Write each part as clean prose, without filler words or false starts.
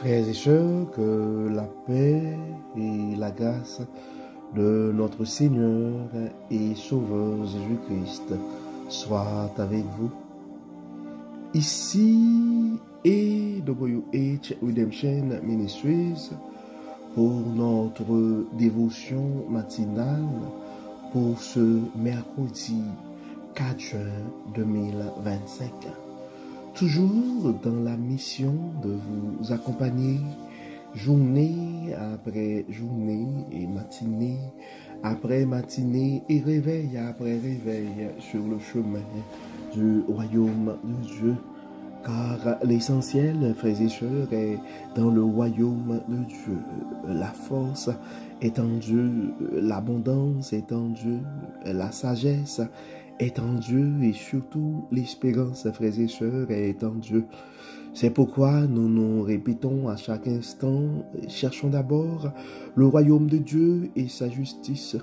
Frères et sœurs, que la paix et la grâce de notre Seigneur et Sauveur Jésus-Christ soient avec vous. Ici AWH Redemption Ministries pour notre dévotion matinale pour ce mercredi 4 juin 2025. Toujours dans la mission de vous accompagner journée après journée et matinée après matinée et réveil après réveil sur le chemin du royaume de Dieu. Car l'essentiel, frères et sœurs, est dans le royaume de Dieu. La force est en Dieu, l'abondance est en Dieu, la sagesse est en Dieu et surtout l'espérance, frères et sœurs, est en Dieu. C'est pourquoi nous nous répétons à chaque instant, cherchons d'abord le royaume de Dieu et sa justice,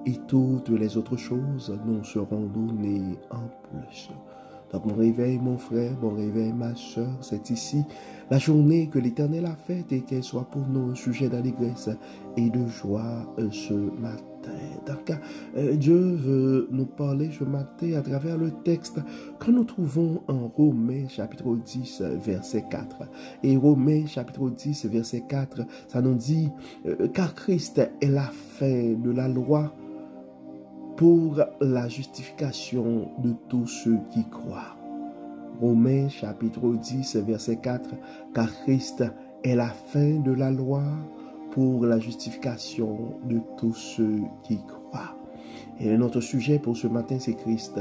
et toutes les autres choses nous seront données en plus. Donc mon réveil, mon frère, mon réveil, ma soeur, c'est ici la journée que l'Éternel a faite et qu'elle soit pour nous un sujet d'allégresse et de joie ce matin. Donc Dieu veut nous parler ce matin à travers le texte que nous trouvons en Romains chapitre 10 verset 4. Et Romains chapitre 10 verset 4, ça nous dit car Christ est la fin de la loi pour la justification de tous ceux qui croient. Romains chapitre 10 verset 4, car Christ est la fin de la loi pour la justification de tous ceux qui croient. Et notre sujet pour ce matin, c'est Christ,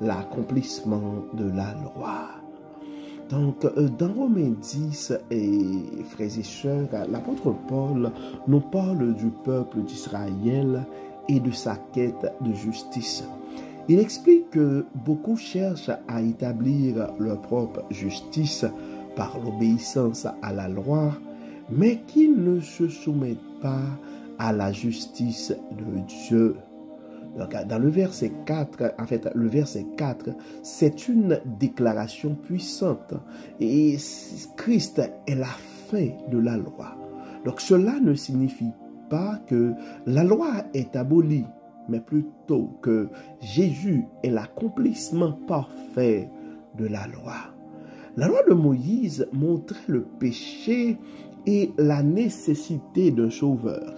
l'accomplissement de la loi. Donc, dans Romains 10, frères et sœurs, l'apôtre Paul nous parle du peuple d'Israël et de sa quête de justice. Il explique que beaucoup cherchent à établir leur propre justice par l'obéissance à la loi, mais qu'ils ne se soumettent pas à la justice de Dieu. Donc, dans le verset 4, en fait, le verset 4, c'est une déclaration puissante. Et Christ est la fin de la loi. Donc, cela ne signifie pas que la loi est abolie, mais plutôt que Jésus est l'accomplissement parfait de la loi. La loi de Moïse montrait le péché et la nécessité d'un sauveur.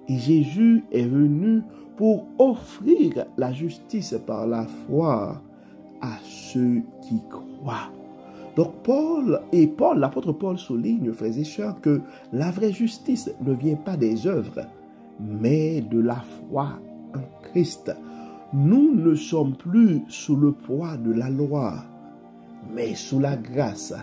Et Jésus est venu pour offrir la justice par la foi à ceux qui croient. Donc l'apôtre Paul souligne, frères et sœurs, que la vraie justice ne vient pas des œuvres, mais de la foi en Christ. Nous ne sommes plus sous le poids de la loi, mais sous la grâce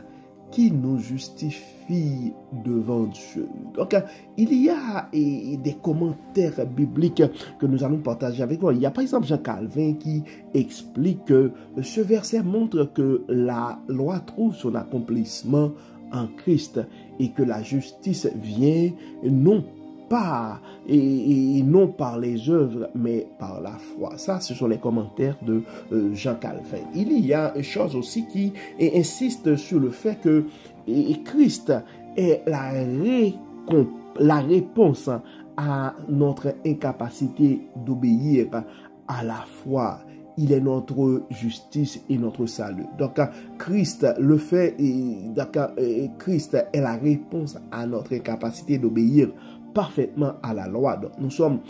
qui nous justifie devant Dieu. Donc, il y a des commentaires bibliques que nous allons partager avec vous. Il y a par exemple Jean Calvin qui explique que ce verset montre que la loi trouve son accomplissement en Christ et que la justice vient non pas et non par les œuvres, mais par la foi. Ça, ce sont les commentaires de Jean Calvin. Il y a une chose aussi qui insiste sur le fait que Christ est la réponse à notre incapacité d'obéir à la foi. Il est notre justice et notre salut. Donc, Christ le fait, Christ est la réponse à notre incapacité d'obéir parfaitement à la loi. Donc, nous sommes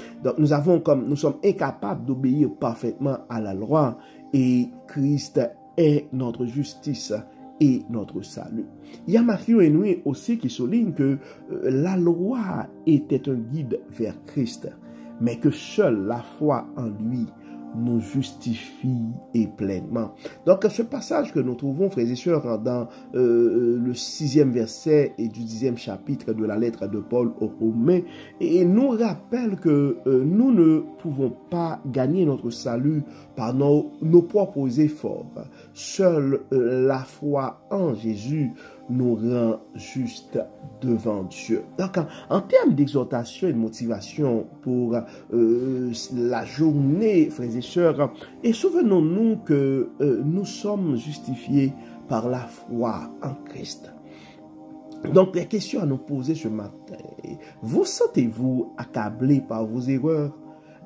incapables d'obéir parfaitement à la loi et Christ est notre justice et notre salut. Il y a Matthew Henry aussi qui souligne que la loi était un guide vers Christ, mais que seule la foi en lui nous justifie et pleinement. Donc, ce passage que nous trouvons, frères et sœurs, dans le 6e verset et du 10e chapitre de la lettre de Paul aux Romains, et nous rappelle que nous ne pouvons pas gagner notre salut par nos propres efforts. Seule la foi en Jésus nous rend juste devant Dieu. Donc, en termes d'exhortation et de motivation pour la journée, frères et sœurs, et souvenons-nous que nous sommes justifiés par la foi en Christ. Donc, les questions à nous poser ce matin. Vous sentez-vous accablé par vos erreurs?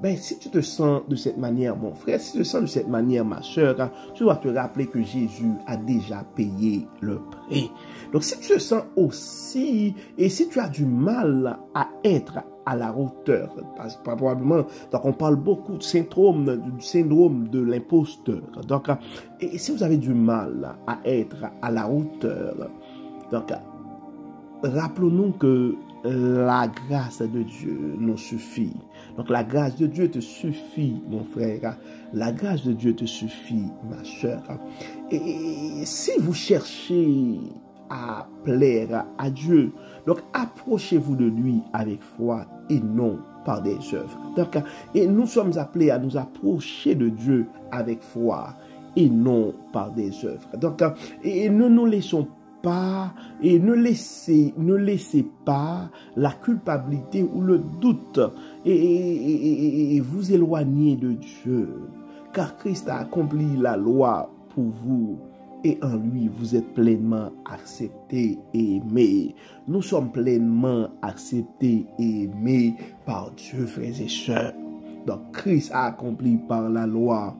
Ben, si tu te sens de cette manière, mon frère, si tu te sens de cette manière, ma soeur, tu dois te rappeler que Jésus a déjà payé le prix. Donc, si tu te sens aussi, et si tu as du mal à être à la hauteur, parce que probablement, donc on parle beaucoup du syndrome de l'imposteur. Donc, et si vous avez du mal à être à la hauteur, donc, rappelons-nous que la grâce de Dieu nous suffit. Donc la grâce de Dieu te suffit, mon frère. La grâce de Dieu te suffit, ma soeur. Et si vous cherchez à plaire à Dieu, donc approchez-vous de lui avec foi et non par des œuvres. Donc, et nous sommes appelés à nous approcher de Dieu avec foi et non par des œuvres. Donc, et ne nous laissons pas et ne laissez pas la culpabilité ou le doute et vous éloigner de Dieu, car Christ a accompli la loi pour vous et en lui vous êtes pleinement acceptés et aimés. Nous sommes pleinement acceptés et aimés par Dieu, frères et sœurs. Donc Christ a accompli par la loi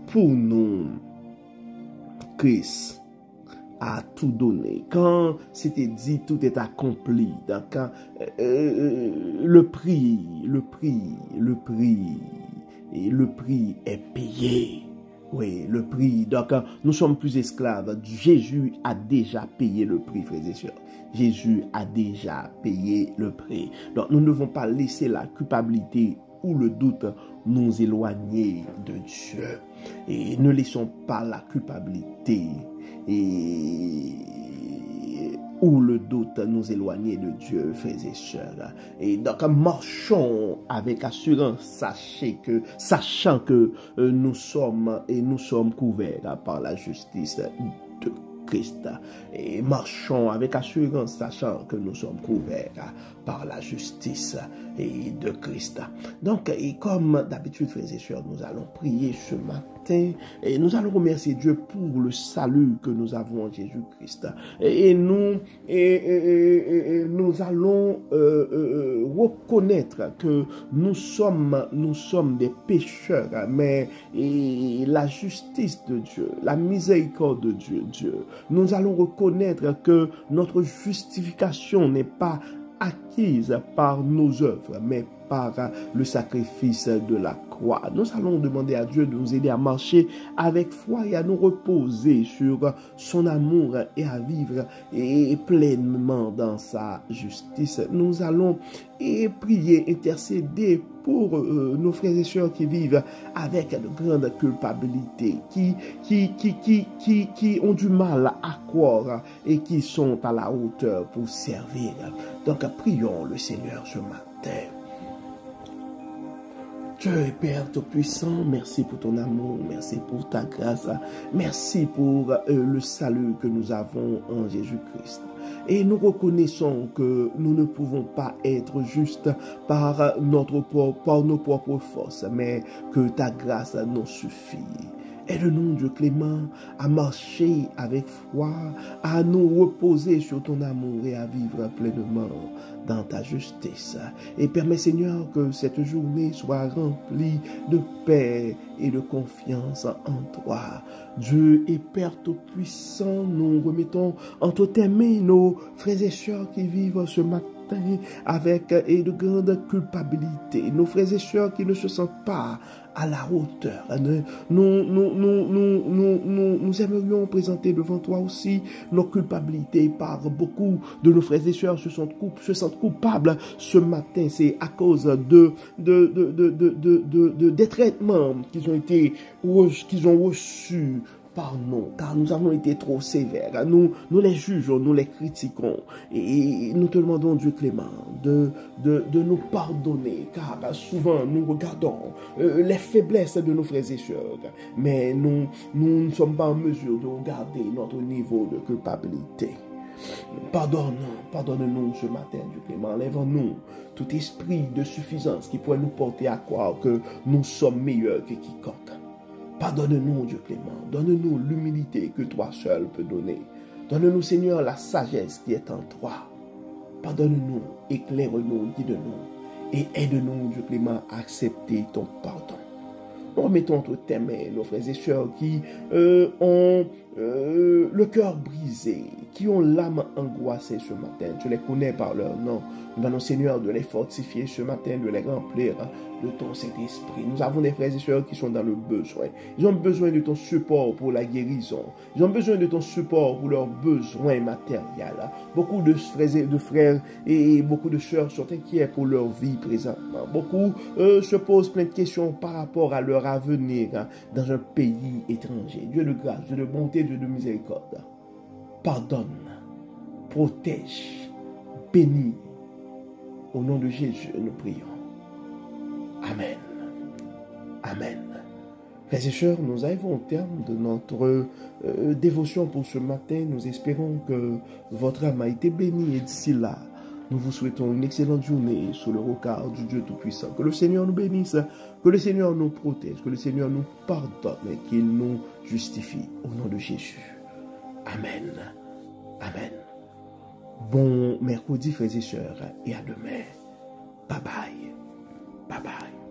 pour nous. Christ a tout donné. Quand c'était dit, tout est accompli. Donc, le prix est payé. Oui, le prix. Donc, nous sommes plus esclaves. Jésus a déjà payé le prix, frères et sœurs. Jésus a déjà payé le prix. Donc, nous ne devons pas laisser la culpabilité ou le doute nous éloigner de Dieu. Et ne laissons pas la culpabilité ou le doute nous éloigner de Dieu, frères et sœurs. Et donc, marchons avec assurance, sachant que nous sommes couverts par la justice de Christ. Et marchons avec assurance, sachant que nous sommes couverts par la justice de Christ. Donc, et comme d'habitude, frères et sœurs, nous allons prier ce matin et nous allons remercier Dieu pour le salut que nous avons en Jésus-Christ. Et nous allons reconnaître que nous sommes des pécheurs, mais la justice de Dieu, la miséricorde de Dieu, nous allons reconnaître que notre justification n'est pas acquise par nos œuvres, mais par le sacrifice de la croix. Nous allons demander à Dieu de nous aider à marcher avec foi et à nous reposer sur son amour et à vivre pleinement dans sa justice. Nous allons prier, intercéder pour nos frères et sœurs qui vivent avec de grandes culpabilités, qui ont du mal à croire et qui sont à la hauteur pour servir. Donc prions le Seigneur ce matin. Dieu et Père Tout-Puissant, merci pour ton amour, merci pour ta grâce, merci pour le salut que nous avons en Jésus-Christ. Et nous reconnaissons que nous ne pouvons pas être justes par nos propres forces, mais que ta grâce nous suffit. Aide-nous, Dieu clément, à marcher avec foi, à nous reposer sur ton amour et à vivre pleinement dans ta justice. Et permets, Seigneur, que cette journée soit remplie de paix et de confiance en toi. Dieu et Père Tout-Puissant, nous remettons entre tes mains nos frères et sœurs qui vivent ce matin avec de grandes culpabilités, nos frères et sœurs qui ne se sentent pas à la hauteur. Nous aimerions présenter devant toi aussi nos culpabilités, par beaucoup de nos frères et sœurs se sentent coupables ce matin. C'est à cause des traitements qu'ils ont reçus par nous, car nous avons été trop sévères. Nous les jugeons, nous les critiquons, et nous te demandons, Dieu clément, de nous pardonner, car souvent nous regardons les faiblesses de nos frères et sœurs, mais nous ne sommes pas en mesure de regarder notre niveau de culpabilité. Pardonne-nous ce matin, Dieu clément. Enlève-nous tout esprit de suffisance qui pourrait nous porter à croire que nous sommes meilleurs que quiconque. Pardonne-nous, Dieu clément. Donne-nous l'humilité que toi seul peux donner. Donne-nous, Seigneur, la sagesse qui est en toi. Pardonne-nous, éclaire-nous, guide-nous et aide-nous, Dieu clément, à accepter ton pardon. Nous remettons entre tes mains nos frères et sœurs qui ont le cœur brisé, qui ont l'âme angoissée ce matin. Tu les connais par leur nom. Nous demandons, Seigneur, de les fortifier ce matin, de les remplir de ton Saint-Esprit. Nous avons des frères et sœurs qui sont dans le besoin. Ils ont besoin de ton support pour la guérison. Ils ont besoin de ton support pour leurs besoins matériels. Beaucoup de frères et beaucoup de sœurs sont inquiets pour leur vie présentement. Beaucoup se posent plein de questions par rapport à leur avenir dans un pays étranger. Dieu de grâce, Dieu de bonté, Dieu de miséricorde. Pardonne, protège, bénis. Au nom de Jésus, nous prions. Amen. Amen. Frères et sœurs, nous arrivons au terme de notre dévotion pour ce matin. Nous espérons que votre âme a été bénie et d'ici là, nous vous souhaitons une excellente journée sous le regard du Dieu Tout-Puissant. Que le Seigneur nous bénisse, que le Seigneur nous protège, que le Seigneur nous pardonne et qu'il nous justifie. Au nom de Jésus. Amen. Amen. Bon mercredi, frères et sœurs, et à demain. Bye bye. Bye bye.